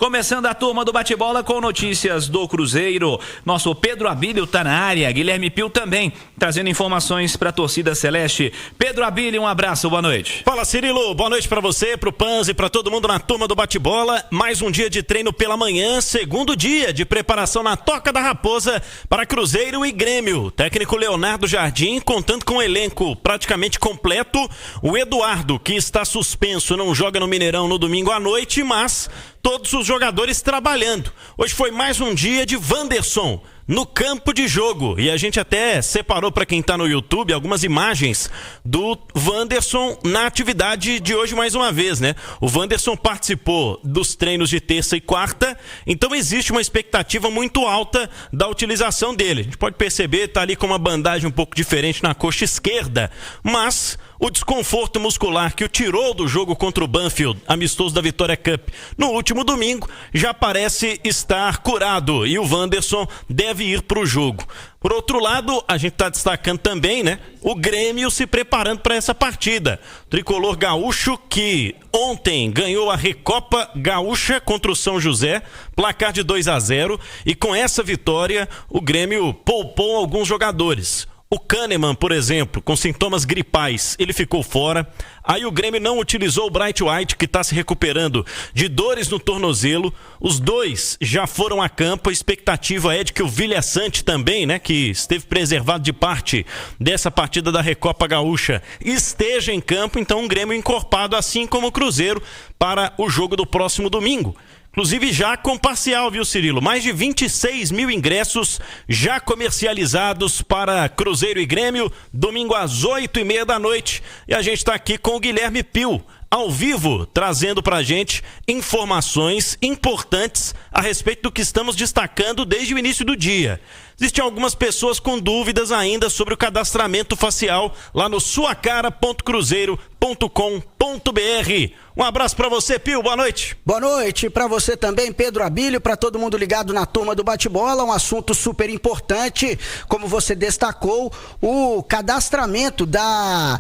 Começando a turma do bate-bola com notícias do Cruzeiro. Nosso Pedro Abílio tá na área, Guilherme Pio também, trazendo informações para a torcida celeste. Pedro Abílio, um abraço, boa noite. Fala, Cirilo, boa noite para você, pro Panzi e para todo mundo na turma do bate-bola. Mais um dia de treino pela manhã, segundo dia de preparação na Toca da Raposa para Cruzeiro e Grêmio. Técnico Leonardo Jardim, contando com um elenco praticamente completo. O Eduardo, que está suspenso, não joga no Mineirão no domingo à noite, mas todos os jogadores trabalhando. Hoje foi mais um dia de Wanderson no campo de jogo, e a gente até separou para quem tá no YouTube algumas imagens do Wanderson na atividade de hoje mais uma vez, né? O Wanderson participou dos treinos de terça e quarta, então existe uma expectativa muito alta da utilização dele. A gente pode perceber, tá ali com uma bandagem um pouco diferente na coxa esquerda, mas o desconforto muscular que o tirou do jogo contra o Banfield, amistoso da Vitória Cup, no último domingo, já parece estar curado e o Wanderson deve ir para o jogo. Por outro lado, a gente está destacando também, né, o Grêmio se preparando para essa partida. Tricolor gaúcho que ontem ganhou a Recopa Gaúcha contra o São José, placar de 2-0, e com essa vitória o Grêmio poupou alguns jogadores. O Kahneman, por exemplo, com sintomas gripais, ele ficou fora. Aí o Grêmio não utilizou o Bright White, que está se recuperando de dores no tornozelo. Os dois já foram a campo. A expectativa é de que o Vilhaçante também, né, que esteve preservado de parte dessa partida da Recopa Gaúcha, esteja em campo. Então o Grêmio encorpado, assim como o Cruzeiro, para o jogo do próximo domingo. Inclusive já com parcial, viu, Cirilo? Mais de 26 mil ingressos já comercializados para Cruzeiro e Grêmio, domingo às 8h30 da noite. E a gente está aqui com o Guilherme Pio, ao vivo, trazendo pra gente informações importantes a respeito do que estamos destacando desde o início do dia. Existem algumas pessoas com dúvidas ainda sobre o cadastramento facial lá no suacara.cruzeiro.com.br. Um abraço pra você, Pio, boa noite. Boa noite pra você também, Pedro Abílio, pra todo mundo ligado na turma do bate-bola, um assunto super importante, como você destacou, o cadastramento da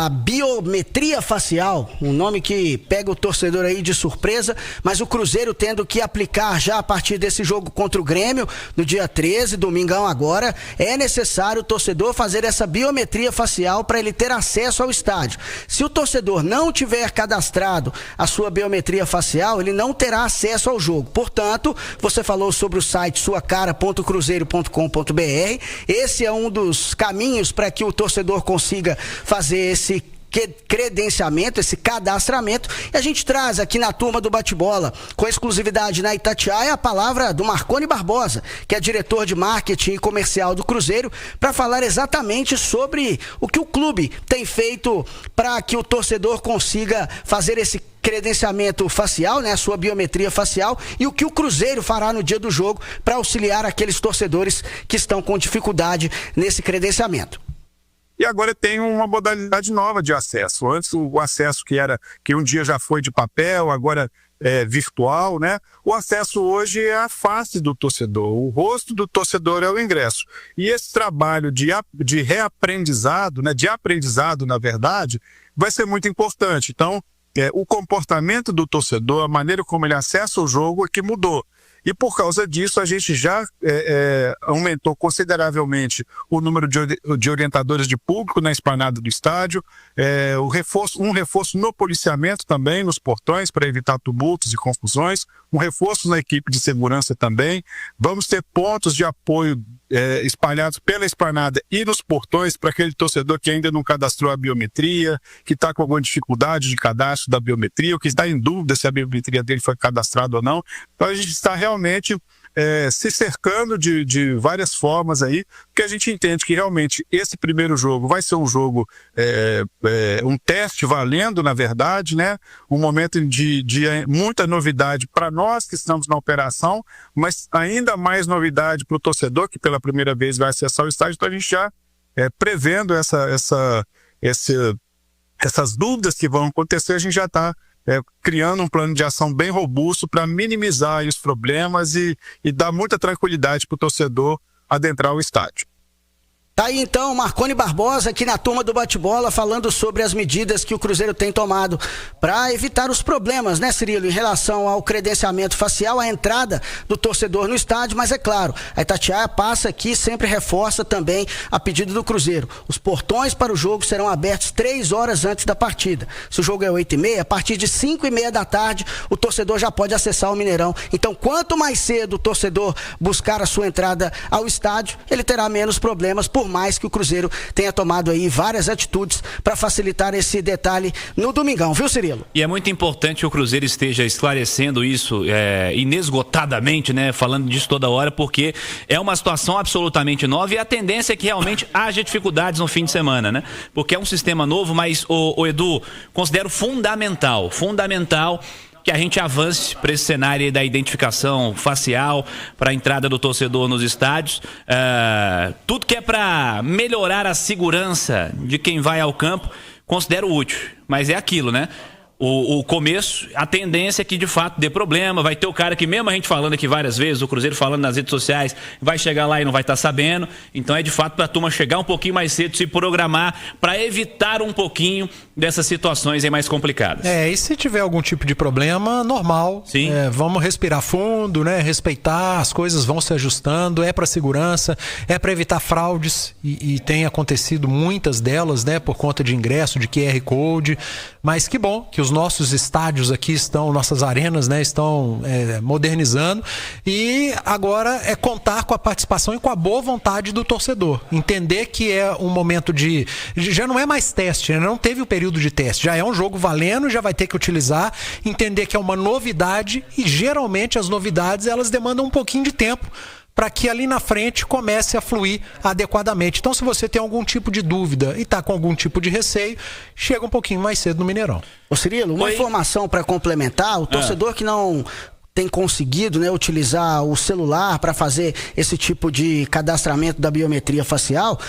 biometria facial, um nome que pega o torcedor aí de surpresa, mas o Cruzeiro tendo que aplicar já a partir desse jogo contra o Grêmio, no dia 13, domingão agora, é necessário o torcedor fazer essa biometria facial para ele ter acesso ao estádio. Se o torcedor não tiver cadastrado a sua biometria facial, ele não terá acesso ao jogo. Portanto, você falou sobre o site suacara.cruzeiro.com.br, esse é um dos caminhos para que o torcedor consiga fazer esse credenciamento, esse cadastramento, e a gente traz aqui na turma do bate-bola, com exclusividade na Itatiaia, a palavra do Marconi Barbosa, que é diretor de marketing e comercial do Cruzeiro, para falar exatamente sobre o que o clube tem feito para que o torcedor consiga fazer esse credenciamento facial, né, a sua biometria facial, e o que o Cruzeiro fará no dia do jogo para auxiliar aqueles torcedores que estão com dificuldade nesse credenciamento. E agora tem uma modalidade nova de acesso. Antes o acesso que um dia já foi de papel, agora é virtual, né? O acesso hoje é a face do torcedor, o rosto do torcedor é o ingresso. E esse trabalho de reaprendizado, né, de aprendizado, na verdade, vai ser muito importante. Então, o comportamento do torcedor, a maneira como ele acessa o jogo é que mudou. E por causa disso, a gente já aumentou consideravelmente o número de orientadores de público na esplanada do estádio, um reforço no policiamento também, nos portões, para evitar tumultos e confusões, um reforço na equipe de segurança também. Vamos ter pontos de apoio espalhados pela esplanada e nos portões para aquele torcedor que ainda não cadastrou a biometria, que está com alguma dificuldade de cadastro da biometria, ou que está em dúvida se a biometria dele foi cadastrada ou não. Então a gente está realmente se cercando de várias formas aí, porque a gente entende que realmente esse primeiro jogo vai ser um jogo, um teste valendo, na verdade, né? Um momento de muita novidade para nós que estamos na operação, mas ainda mais novidade para o torcedor que pela primeira vez vai acessar o estádio. Então a gente já prevendo essas dúvidas que vão acontecer, a gente já está criando um plano de ação bem robusto para minimizar os problemas e dar muita tranquilidade para o torcedor adentrar o estádio. Tá aí então Marconi Barbosa aqui na turma do bate-bola falando sobre as medidas que o Cruzeiro tem tomado para evitar os problemas, né, Cirilo, em relação ao credenciamento facial, a entrada do torcedor no estádio, mas é claro, a Itatiaia passa aqui e sempre reforça também a pedido do Cruzeiro. Os portões para o jogo serão abertos 3 horas antes da partida. Se o jogo é 8h30, a partir de 5h30 da tarde, o torcedor já pode acessar o Mineirão. Então, quanto mais cedo o torcedor buscar a sua entrada ao estádio, ele terá menos problemas, por mais que o Cruzeiro tenha tomado aí várias atitudes para facilitar esse detalhe no domingão, viu, Cirilo? E é muito importante que o Cruzeiro esteja esclarecendo isso inesgotadamente, né, falando disso toda hora, porque é uma situação absolutamente nova e a tendência é que realmente haja dificuldades no fim de semana, né? Porque é um sistema novo, mas, o Edu, considero fundamental que a gente avance para esse cenário da identificação facial, para a entrada do torcedor nos estádios. Tudo que é para melhorar a segurança de quem vai ao campo, considero útil. Mas é aquilo, né? O começo, a tendência é que de fato dê problema, vai ter o cara que, mesmo a gente falando aqui várias vezes, o Cruzeiro falando nas redes sociais, vai chegar lá e não vai estar sabendo. Então é de fato para a turma chegar um pouquinho mais cedo, se programar para evitar um pouquinho dessas situações aí mais complicadas. E se tiver algum tipo de problema, normal. Sim. Vamos respirar fundo, né? Respeitar, as coisas vão se ajustando, é para segurança, é para evitar fraudes e tem acontecido muitas delas, né? Por conta de ingresso, de QR Code, mas que bom que os nossos estádios aqui estão, nossas arenas, né, estão modernizando, e agora é contar com a participação e com a boa vontade do torcedor, entender que é um momento já não é mais teste, né? Não teve o período de teste, já é um jogo valendo, já vai ter que utilizar, entender que é uma novidade e geralmente as novidades elas demandam um pouquinho de tempo para que ali na frente comece a fluir adequadamente. Então, se você tem algum tipo de dúvida e está com algum tipo de receio, chega um pouquinho mais cedo no Mineirão. Ô Cirilo, uma informação para complementar, o torcedor que não tem conseguido, né, utilizar o celular para fazer esse tipo de cadastramento da biometria facial,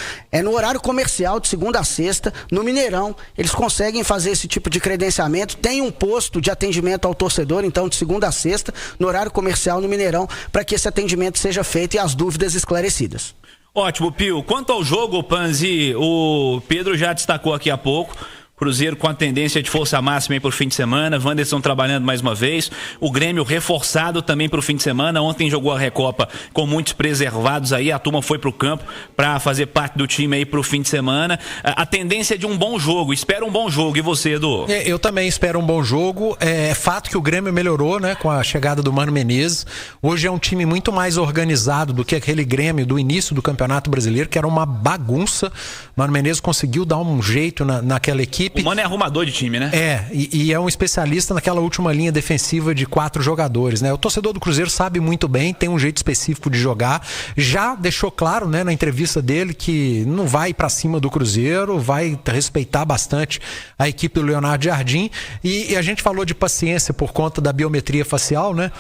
no horário comercial de segunda a sexta, no Mineirão, eles conseguem fazer esse tipo de credenciamento, tem um posto de atendimento ao torcedor, então de segunda a sexta, no horário comercial no Mineirão, para que esse atendimento seja feito e as dúvidas esclarecidas. Ótimo, Pio. Quanto ao jogo, Panzi, o Pedro já destacou aqui há pouco. Cruzeiro com a tendência de força máxima aí pro fim de semana, Wanderson trabalhando mais uma vez, o Grêmio reforçado também pro fim de semana, ontem jogou a Recopa com muitos preservados aí, a turma foi pro campo para fazer parte do time aí pro fim de semana, a tendência é de um bom jogo, espero um bom jogo, e você, Edu? Eu também espero um bom jogo, é fato que o Grêmio melhorou, né, com a chegada do Mano Menezes, hoje é um time muito mais organizado do que aquele Grêmio do início do Campeonato Brasileiro, que era uma bagunça, Mano Menezes conseguiu dar um jeito naquela equipe. O Mano é arrumador de time, né? E é um especialista naquela última linha defensiva de 4 jogadores, né? O torcedor do Cruzeiro sabe muito bem, tem um jeito específico de jogar, já deixou claro, né, na entrevista dele que não vai pra cima do Cruzeiro, vai respeitar bastante a equipe do Leonardo Jardim, e a gente falou de paciência por conta da biometria facial, né?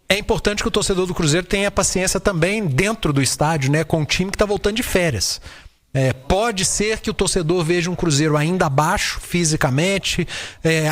É importante que o torcedor do Cruzeiro tenha paciência também dentro do estádio, né, com o time que tá voltando de férias. Pode ser que o torcedor veja um Cruzeiro ainda abaixo fisicamente,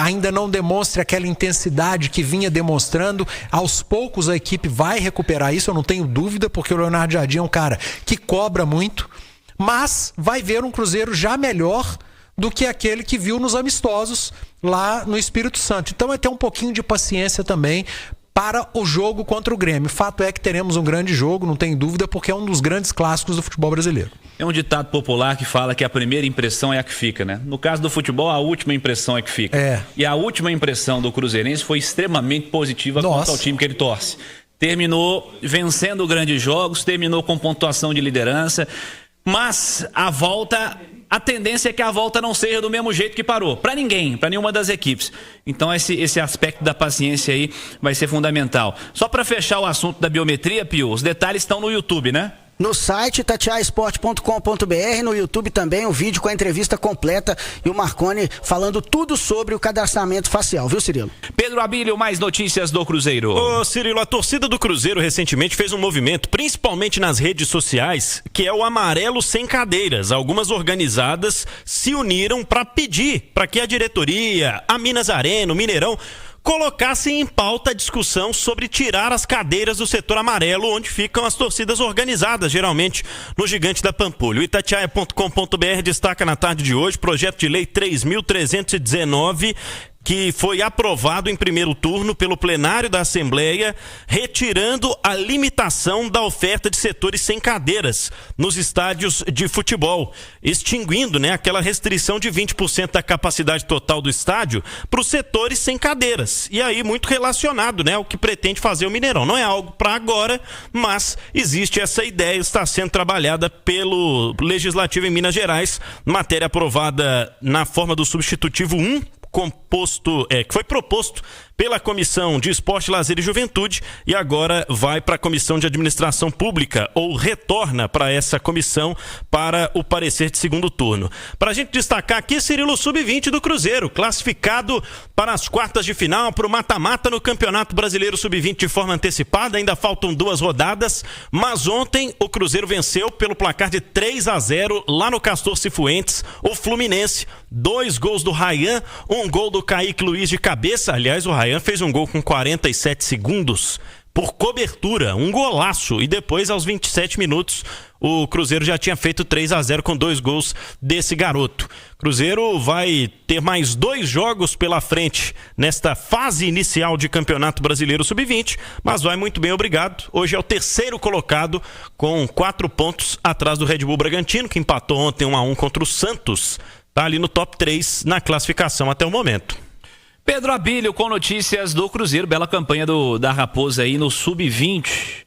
ainda não demonstre aquela intensidade que vinha demonstrando. Aos poucos a equipe vai recuperar isso, eu não tenho dúvida, porque o Leonardo Jardim é um cara que cobra muito, mas vai ver um Cruzeiro já melhor do que aquele que viu nos amistosos lá no Espírito Santo. Então é ter um pouquinho de paciência também para o jogo contra o Grêmio. Fato é que teremos um grande jogo, não tem dúvida, porque é um dos grandes clássicos do futebol brasileiro. É um ditado popular que fala que a primeira impressão é a que fica, né? No caso do futebol, a última impressão é que fica. E a última impressão do cruzeirense foi extremamente positiva quanto ao time que ele torce. Terminou vencendo grandes jogos, terminou com pontuação de liderança, mas a tendência é que a volta não seja do mesmo jeito que parou. Para ninguém, para nenhuma das equipes. Então esse aspecto da paciência aí vai ser fundamental. Só para fechar o assunto da biometria, Pio, os detalhes estão no YouTube, né? No site tatiaesporte.com.br, no YouTube também, um vídeo com a entrevista completa e o Marconi falando tudo sobre o cadastramento facial, viu, Cirilo? Pedro Abílio, mais notícias do Cruzeiro. Ô Cirilo, a torcida do Cruzeiro recentemente fez um movimento, principalmente nas redes sociais, que é o Amarelo Sem Cadeiras. Algumas organizadas se uniram para pedir para que a diretoria, a Minas Arena, o Mineirão, colocassem em pauta a discussão sobre tirar as cadeiras do setor amarelo, onde ficam as torcidas organizadas, geralmente no Gigante da Pampulha. O Itatiaia.com.br destaca na tarde de hoje projeto de lei 3.319, que foi aprovado em primeiro turno pelo plenário da Assembleia, retirando a limitação da oferta de setores sem cadeiras nos estádios de futebol, extinguindo, aquela restrição de 20% da capacidade total do estádio para os setores sem cadeiras. E aí muito relacionado, ao que pretende fazer o Mineirão. Não é algo para agora, mas existe essa ideia, está sendo trabalhada pelo Legislativo em Minas Gerais, matéria aprovada na forma do substitutivo 1, que foi proposto pela Comissão de Esporte, Lazer e Juventude e agora vai para a Comissão de Administração Pública, ou retorna para essa comissão para o parecer de segundo turno. Para a gente destacar aqui, Cirilo, Sub-20 do Cruzeiro, classificado para as quartas de final, para o mata-mata no Campeonato Brasileiro Sub-20 de forma antecipada, ainda faltam 2 rodadas, mas ontem o Cruzeiro venceu pelo placar de 3-0 lá no Castor Cifuentes, o Fluminense, 2 gols do Ryan, 1 gol do Kaique Luiz de cabeça. Aliás, o Ryan fez um gol com 47 segundos por cobertura, um golaço, e depois aos 27 minutos o Cruzeiro já tinha feito 3-0 com 2 gols desse garoto. Cruzeiro vai ter mais 2 jogos pela frente nesta fase inicial de Campeonato Brasileiro Sub-20, mas vai muito bem, obrigado. Hoje é o terceiro colocado com 4 pontos atrás do Red Bull Bragantino, que empatou ontem 1-1 contra o Santos. Tá ali no top 3 na classificação até o momento. Pedro Abílio com notícias do Cruzeiro, bela campanha da Raposa aí no Sub-20.